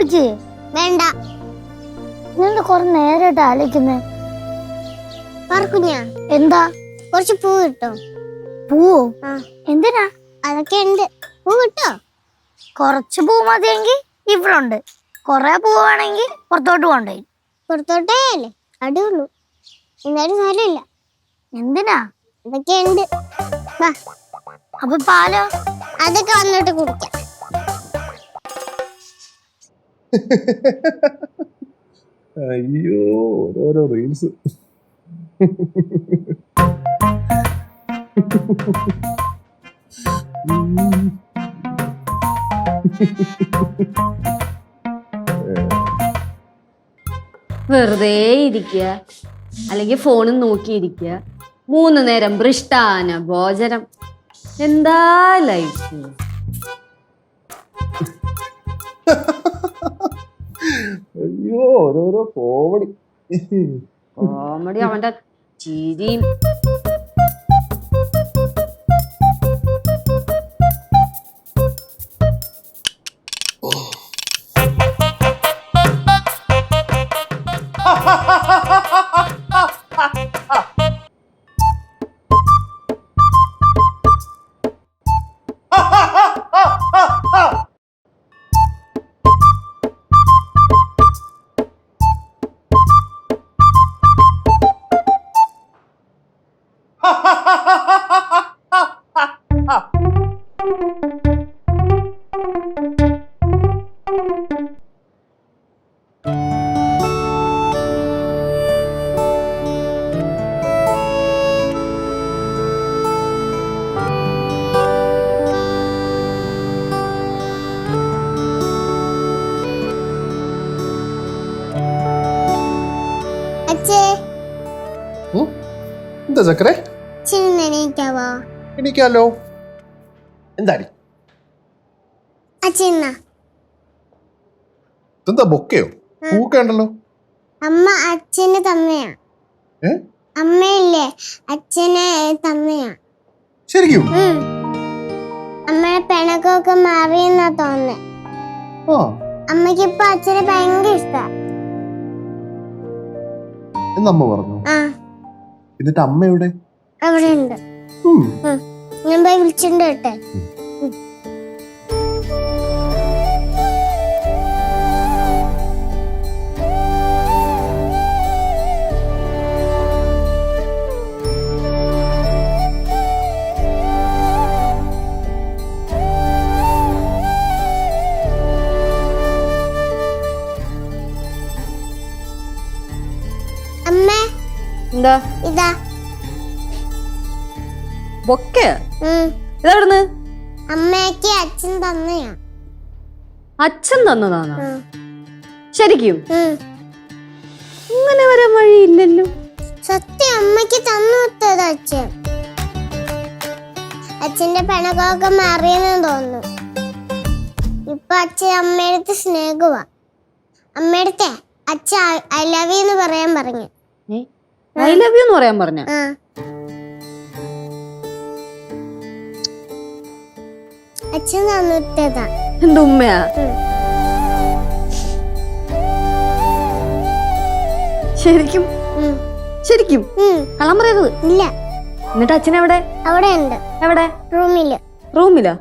കുടിക്ക്. വേണ്ട. നിങ്ങൾ കുറെ നേരമായിട്ട് ആലോചിക്കുന്നേ. കുഞ്ഞാ എന്താ? കുറച്ച് പൂ കിട്ടോ? പൂവോ? എന്തിനാ? അതൊക്കെ ഉണ്ട്. പൂ കിട്ടോ? കുറച്ച് പൂ മതിയെങ്കിൽ ഇവിടെ ഉണ്ട്. കൊറേ പൂവാണെങ്കിൽ പുറത്തോട്ട് കൊണ്ടുപോയി. പുറത്തോട്ടേ അല്ലേ അടിയുള്ളൂ. എന്നാലും സാരമില്ല. എന്തിനാ? ഇതൊക്കെ ഉണ്ട്. അപ്പൊ പാലോ? അതൊക്കെ വന്നിട്ട് കുടിക്കാം. അയ്യോ, ഓരോരോ റീൽസ്. വെറുതെ ഇരിക്കുക, അല്ലെങ്കിൽ ഫോണും നോക്കിയിരിക്കുക. 3 നേരം മൃഷ്ടാന ഭോജനം. എന്താ ലൈഫ്? അയ്യോ, ഓരോരോ കോമഡി. കോമഡി അവന്റെ ചിരിയും. എന്താ ചക്കരെ? എണീക്കാവോ? എണീക്കാലോ. എന്താടി എന്താ ബൊക്കയോ? പൂക്കെ ഉണ്ടല്ലോ. അമ്മ അച്ഛന് തന്നെയാ. അമ്മയില്ലേ, അച്ഛനെ തന്നെയാ. ശരിക്കും? അമ്മയുടെ പിണക്കൊക്കെ മാറിയെന്നാ തോന്നുന്നേ. അമ്മയ്ക്ക് ഇപ്പൊ അച്ഛനെ ഭയങ്കര ഇഷ്ടാ എന്നമ്മ പറഞ്ഞു. എന്നിട്ട് അമ്മ എവിടെ? അവിടെ ഉണ്ട്. ഞാൻ പോയി വിളിച്ചിട്ടുണ്ട് കേട്ടെ. അമ്മ എന്താ ഇതാ ബൊക്കെ? ഇതെവിടുന്ന്? അമ്മയ്ക്ക് അച്ഛൻ തന്നെയാ. അച്ഛൻ തന്നതാണോ? ശരിക്കും? അങ്ങനെ വരാൻ വഴിയില്ലല്ലോ. സത്യം, അമ്മയ്ക്ക് തന്നു വിട്ടത് അച്ഛൻ. അച്ഛന്റെ പിണക്കൊക്കെ മാറിയെന്ന് തോന്നുന്നു. ഇപ്പൊ അച്ഛൻ അമ്മയടുത്ത് സ്നേഹമാ. അമ്മയടുത്തെ അച്ഛൻ ഐ ലവ് യു എന്ന് പറയാൻ പറഞ്ഞു. ഐ ലവ് യു എന്ന് പറയാൻ പറഞ്ഞ? അച്ഛൻ തന്നിട്ടതാ. എന്റെ ഉമ്മയാ? ശരിക്കും? ശരിക്കും കള്ളം പറയരുത്. ഇല്ല. എന്നിട്ട് അച്ഛൻ എവിടെ? അവിടെ ഉണ്ട്. എവിടെ? റൂമില്. റൂമിലാ?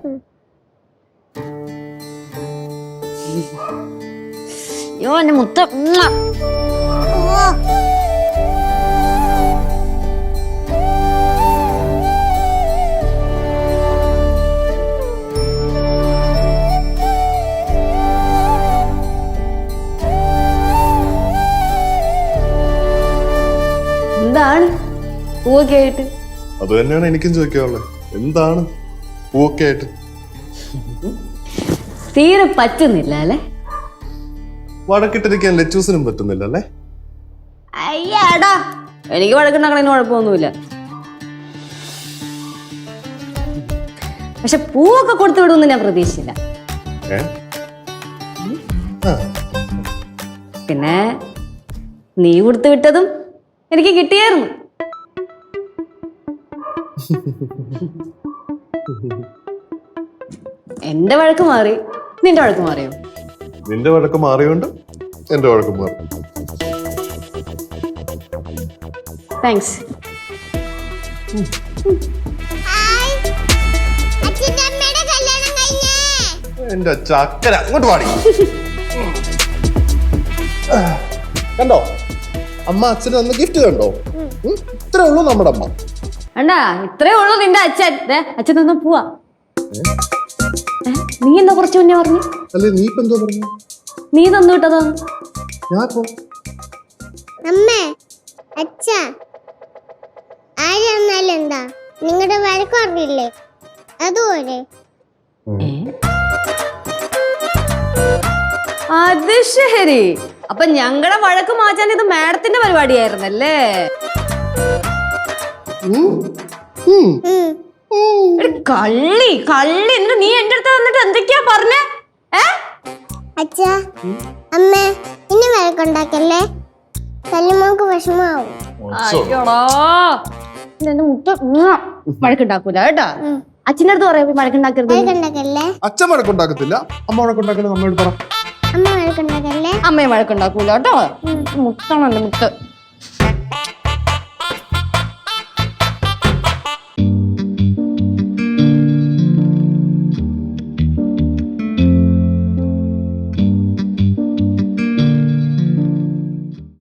യോ എന്റെ മുത്ത. എന്താണ് പൂവൊക്കെ ആയിട്ട്? അത് തന്നെയാണ് എനിക്കും ചോദിക്കാനുള്ളത്. എന്താണ് പൂവൊക്കെ ആയിട്ട്? തീരെ പറ്റുന്നില്ല അല്ലേ? വടക്കിട്ടിരിക്കാൻ ലെറ്റൂസിനും പറ്റുന്നില്ല അല്ലേ? അയ്യാടാ, എനിക്ക് വടക്കുണ്ടാക്കണതിന് കുഴപ്പമൊന്നുമില്ല. പക്ഷെ പൂവൊക്കെ കൊടുത്തു വിടുമെന്ന് ഞാൻ പ്രതീക്ഷിച്ചില്ല. പിന്നെ നീ കൊടുത്തു വിട്ടതും എനിക്ക് കിട്ടിയായിരുന്നു. എന്റെ വഴക്ക് മാറി, നിന്റെ വഴക്ക് മാറിയോ? നിന്റെ വഴക്ക് മാറിയോണ്ട് എന്റെ വഴക്ക് മാറി. താങ്ക്സ്. ഹായ്. അച്ഛൻ്റെ അമ്മയുടെ കല്യാണം കഴിഞ്ഞേ. എന്റെ ചക്കര അങ്ങോട്ട് പാടി. കണ്ടോ അമ്മ അച്ഛന് തന്ന ഗിഫ്റ്റ് കണ്ടോ? ഇത്രേ ഉള്ളൂ നമ്മുടെ അമ്മ. അണ്ടാ ഇത്രേ ഉള്ളൂ നിന്റെ അച്ഛൻ. അച്ഛൻ തന്നാ പോവാ. നീ എന്താ കുറച്ച് മുന്നേ പറഞ്ഞു? അല്ലെ നീ ഇപ്പൊ എന്തോ പറഞ്ഞു? നീ തന്നു വിട്ടതാ. ഞാൻ പോ. അമ്മേ അച്ഛ ആര് തന്നാലും എന്താ നിങ്ങളുടെ വഴക്ക് പറഞ്ഞില്ലേ അതുപോലെ. അത് ശരി. അപ്പൊ ഞങ്ങളുടെ വഴക്ക് മാറ്റാൻ ഇത് മാഡത്തിന്റെ പരിപാടിയായിരുന്നല്ലേ? കള്ളി കള്ളി. എന്നിട്ട് നീ എന്റെ അടുത്ത് വന്നിട്ട് എന്തൊക്കെയാ പറഞ്ഞേ? അച്ഛ അമ്മേ ഇനി വഴക്കുണ്ടാക്കല്ലേ, കല്ലുമോക്ക് വിഷമാവും. അയ്യോടാ എന്റെ മുട്ട വഴക്കുണ്ടാക്കൂല കേട്ടാ. അച്ഛൻ്റെ അടുത്ത് പറയാ വഴക്കുണ്ടാക്കരുത്. വഴക്കുണ്ടാക്കല്ലേ. അച്ഛൻ വഴക്കുണ്ടാക്കത്തില്ല, അമ്മ വഴക്കുണ്ടാക്കല് നമ്മളോട് പറ. അമ്മ വഴക്കുണ്ടാക്കല്ലേ. അമ്മയും വഴക്കുണ്ടാക്കൂല കേട്ടോ. മുട്ടാണല്ലോ മുട്ട്.